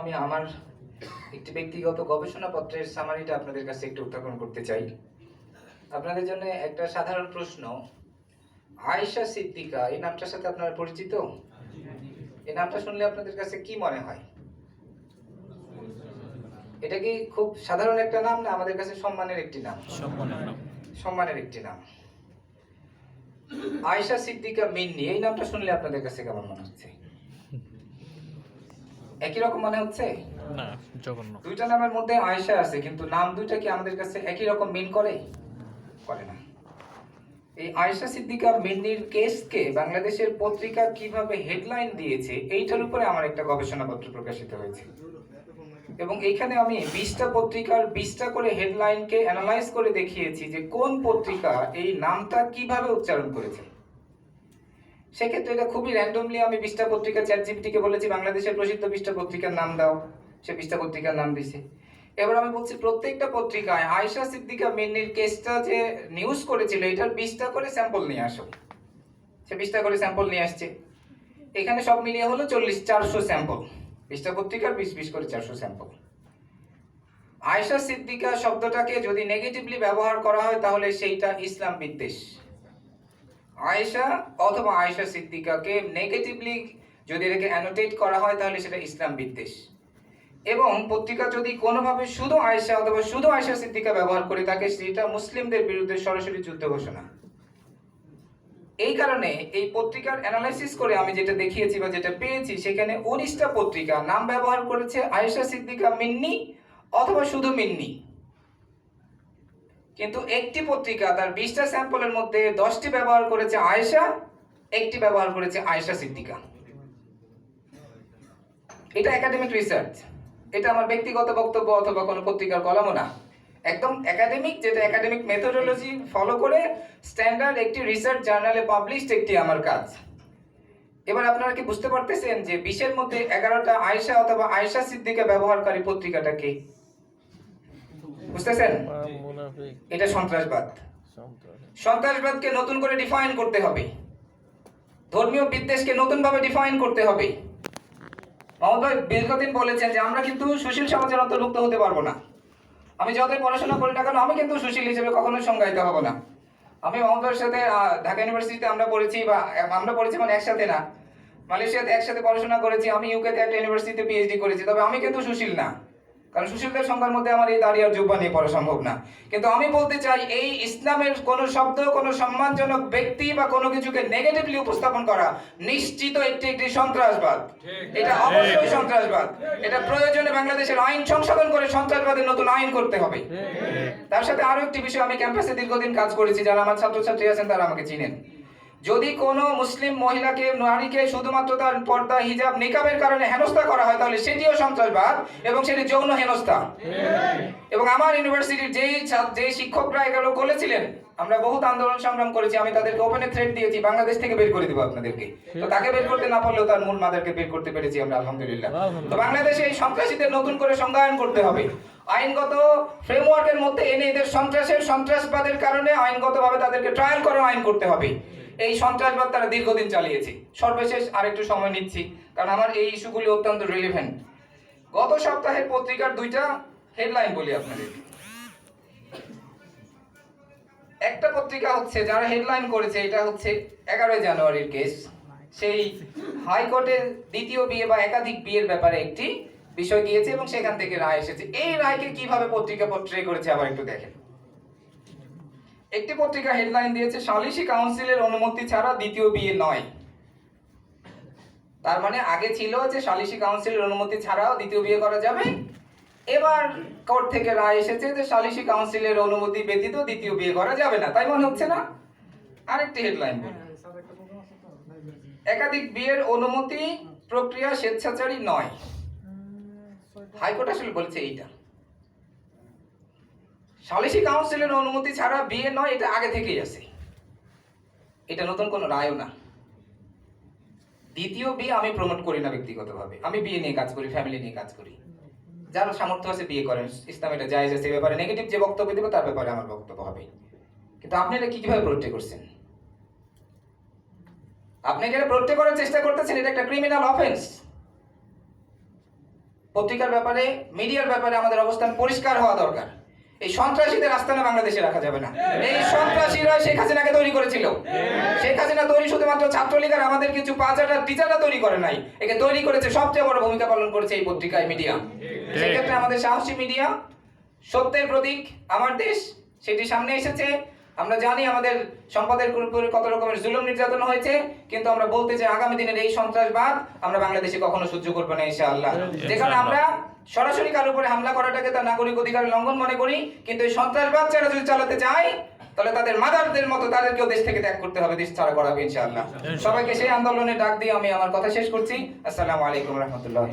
আমি আমার একটি ব্যক্তিগত গবেষণাপত্রের সামারিটা আপনাদের কাছে একটু উত্থাপন করতে চাই। আপনাদের জন্য একটা সাধারণ প্রশ্ন, আয়েশা সিদ্দিকা এই নামটার সাথে আপনারা পরিচিত? এই নামটা শুনলে আপনাদের কাছে কি মনে হয়? এটা কি খুব সাধারণ একটা নাম, না আমাদের কাছে সম্মানের একটি নাম? সম্মানের একটি নাম। আয়েশা সিদ্দিকা মিন্নি এই নামটা শুনলে আপনাদের কাছে কেমন মনে হচ্ছে? একই রকম মনে হচ্ছে? না, জঘন্য। দুইটা নামের মধ্যে আয়েশা আছে, কিন্তু নাম দুইটা কি আমাদের কাছে একই রকম মিন করে? করে না। এই আয়েশা সিদ্দিকা মিন্নির কেসকে বাংলাদেশের পত্রিকা কিভাবে হেডলাইন দিয়েছে এইটার উপরে আমার একটা গবেষণাপত্র প্রকাশিত হয়েছে, এবং এইখানে আমি 20টা পত্রিকার 20টা করে হেডলাইনকে অ্যানালাইজ করে দেখিয়েছি যে কোন পত্রিকা এই নামটা কিভাবে উচ্চারণ করেছে। সেক্ষেত্রে এটা খুবই র্যান্ডমলি আমি 20টা পত্রিকা চ্যাটজিপিটিকে বলেছি বাংলাদেশের প্রসিদ্ধ 20টা পত্রিকার নাম দাও, সে 20টা পত্রিকার নাম দিছে। এবার আমি বলছি প্রত্যেকটা পত্রিকায় আয়েশা সিদ্দিকা মিন্নির কেসটা যে নিউজ করেছিল এটার 20টা করে স্যাম্পল নিয়ে আসো। সে 20টা করে স্যাম্পল নিয়ে আসছে। এখানে সব মিলিয়ে হলো 400 স্যাম্পল। 20টা পত্রিকার 20 করে 400 স্যাম্পল। আয়েশা সিদ্দিকা শব্দটাকে যদি নেগেটিভলি ব্যবহার করা হয় তাহলে সেইটা ইসলাম বিদ্বেষ। আয়েশা অথবা আয়েশা সিদ্দিকাকে নেগেটিভলি যদি এটাকে অ্যানোটেট করা হয় তাহলে সেটা ইসলাম বিদ্বেষ। এবং পত্রিকা যদি কোনোভাবে শুধু আয়েশা অথবা শুধু আয়েশা সিদ্দিকা ব্যবহার করে থাকে সেটা মুসলিমদের বিরুদ্ধে সরাসরি যুদ্ধ ঘোষণা। এই কারণে এই পত্রিকার অ্যানালাইসিস করে আমি যেটা দেখিয়েছি বা যেটা পেয়েছি সেখানে 19টা পত্রিকা নাম ব্যবহার করেছে আয়েশা সিদ্দিকা মিন্নি অথবা শুধু মিন্নি, কিন্তু একটি পত্রিকা তার 20টা স্যাম্পলের মধ্যে 10টি ব্যবহার করেছে আয়েশা, একটি ব্যবহার করেছে আয়েশা সিদ্দিকা। এটা একাডেমিক রিসার্চ, এটা আমার ব্যক্তিগত বক্তব্য অথবা কোনো পত্রিকার কলামও না, একদম একাডেমিক, যেটা একাডেমিক মেথোডোলজি ফলো করে স্ট্যান্ডার্ড একটি রিসার্চ জার্নালে পাবলিশড একটি আমার কাজ। এবার আপনারা কি বুঝতে পারতেছেন যে 20-এর মধ্যে 11টা আয়েশা অথবা আয়েশা সিদ্দিকা ব্যবহারকারী পত্রিকাটা কে? বুঝতেছেন? এটা সন্ত্রাসবাদ। সন্ত্রাসবাদকে নতুন করে ডিফাইন করতে হবে, ধর্মীয় বিদ্বেষকে নতুন ভাবে ডিফাইন করতে হবে। মহোদয় দীর্ঘদিন বলেছেন যে আমরা কিন্তু সুশীল সমাজের অন্তর্ভুক্ত হতে পারবো না। আমি যতই পড়াশোনা করি না কেন আমি কিন্তু সুশীল হিসেবে কখনোই সংজ্ঞায়িত হব না। আমি মহোদয়ের সাথে ঢাকা ইউনিভার্সিটিতে আমরা পড়েছি মানে একসাথে না, মালয়েশিয়াতে একসাথে পড়াশোনা করেছি, আমি ইউকেতে একটা ইউনিভার্সিটিতে পিএইচডি করেছি, তবে আমি কিন্তু সুশীল না, কারণ সুশীলদের সংখ্যার মধ্যে আমার এই দাড়ি আর জুব্বা নিয়ে পড়া সম্ভব না। কিন্তু আমি বলতে চাই এই ইসলামের কোনো শব্দ, কোনো সম্মানজনক ব্যক্তি বা কোনো কিছুকে নেগেটিভলি উপস্থাপন করা নিশ্চিত একটি সন্ত্রাসবাদ। এটা অবশ্যই সন্ত্রাসবাদ। এটা প্রয়োজনে বাংলাদেশের আইন সংশোধন করে সন্ত্রাসবাদের নতুন আইন করতে হবে। তার সাথে আরো একটি বিষয়, আমি ক্যাম্পাসে দীর্ঘদিন কাজ করেছি, যারা আমার ছাত্রছাত্রী আছেন তারা আমাকে চিনেন। যদি কোনো মুসলিম মহিলাকে, নারীকে শুধুমাত্র তার পর্দা, হিজাব, নিকাবের কারণে হেনস্থা করা হয় তাহলে সেটিও সন্ত্রাসবাদ এবং সেটি যৌন হেনস্থা। এবং আমার ইউনিভার্সিটির যেই শিক্ষকরা এগুলো বলেছিলেন, আমরা বহুত আন্দোলন সংগ্রাম করেছি, আমি তাদেরকে ওপেনে থ্রেট দিয়েছি বাংলাদেশ থেকে বের করে দিব আপনাদেরকে। তো তাকে বের করতে না পারলেও তার মূল মাদারকে বের করতে পেরেছি আমরা, আলহামদুলিল্লাহ। তো বাংলাদেশে এই সন্ত্রাসীদের নতুন করে সংজ্ঞায়ন করতে হবে, আইনগত ফ্রেমওয়ার্কের মধ্যে এনে এদের সন্ত্রাসবাদের কারণে আইনগতভাবে তাদেরকে ট্রায়াল করার আইন করতে হবে। এই সন্ত্রাসবাদ তারা দীর্ঘদিন চালিয়েছে। সর্বশেষ আরেকটু সময় নিচ্ছি, কারণ আমার এই ইস্যুগুলি অত্যন্ত রিলেভেন্ট। গত সপ্তাহের পত্রিকার 2টা হেডলাইন বলি আপনাদের। একটা পত্রিকা হচ্ছে যারা হেডলাইন করেছে, এটা হচ্ছে 11 জানুয়ারির কেস, সেই হাইকোর্টের দ্বিতীয় বিয়ে বা একাধিক বিয়ের ব্যাপারে একটি বিষয় গিয়েছে এবং সেখান থেকে রায় এসেছে। এই রায়কে কিভাবে পত্রিকা পোর্ট্রে করেছে আবার একটু দেখেন। একটি পত্রিকা হেডলাইন দিয়েছে সালিসি কাউন্সিলের অনুমতি ছাড়া দ্বিতীয় বিয়ে নয়। তার মানে আগে ছিল যে সালিসি কাউন্সিলের অনুমতি ছাড়াও দ্বিতীয় বিয়ে করা যাবে, এবার কোর্ট থেকে রায় এসেছে যে সালিসি কাউন্সিলের অনুমতি ব্যতীত দ্বিতীয় বিয়ে করা যাবে না। তাই মনে হচ্ছে না? আরেকটি হেডলাইন বলি, একাধিক বিয়ের অনুমতি প্রক্রিয়া স্বেচ্ছাচারী নয়। হাইকোর্ট আসলে বলছে এইটা সালিসি কাউন্সিলের অনুমতি ছাড়া বিয়ে নয়, এটা আগে থেকেই আছে, এটা নতুন কোনো রায়ও না। দ্বিতীয় বিয়ে আমি প্রমোট করি না ব্যক্তিগতভাবে, আমি বিয়ে নিয়ে কাজ করি, ফ্যামিলি নিয়ে কাজ করি। যার সামর্থ্য আছে বিয়ে করেন, ইসলাম এটা জায়েজ আছে। এই ব্যাপারে নেগেটিভ যে বক্তব্য দেবো তার ব্যাপারে আমার বক্তব্য হবে, কিন্তু আপনি এটা কিভাবে প্রোটেক্ট করছেন? আপনি এটা প্রোটেক্ট করার চেষ্টা করতেছেন, এটা একটা ক্রিমিনাল অফেন্স। পত্রিকার ব্যাপারে, মিডিয়ার ব্যাপারে আমাদের অবস্থান পরিষ্কার হওয়া দরকার। এই সন্ত্রাসীদের আস্তানা বাংলাদেশে রাখা যাবে না। এই সন্ত্রাসীরা শেখ হাসিনাকে তৈরি করেছিল। শেখ হাসিনা তৈরি শুধুমাত্র ছাত্রলীগের আমাদের কিছু 5,000 টিচাররা তৈরি করে নাই, একে তৈরি করেছে, সবচেয়ে বড় ভূমিকা পালন করেছে এই পত্রিকায়, মিডিয়া। সেক্ষেত্রে আমাদের সাহসী মিডিয়া, সত্যের প্রতীক আমার দেশ, সেটি সামনে এসেছে। আমরা জানি আমাদের সম্পদের উপরে কত রকমের জুলুম নির্যাতন হয়েছে, কিন্তু আমরা বলতে চাই আগামী দিনের এই সন্ত্রাসবাদ আমরা বাংলাদেশে কখনো সহ্য করব না ইনশাআল্লাহ। যেখানে আমরা সরাসরি কারোর উপরে হামলা করাটাকে তার নাগরিক অধিকার লঙ্ঘন মনে করি, কিন্তু এই সন্ত্রাসবাদ যারা যদি চালাতে চায় তাহলে তাদের মাদারদের মতো তাদেরকেও দেশ থেকে ত্যাগ করতে হবে, দেশ ছাড়া করাবে ইনশাআল্লাহ। সবাইকে সেই আন্দোলনে ডাক দিয়ে আমি আমার কথা শেষ করছি। আসসালামু আলাইকুম রহমতুল্লাহ।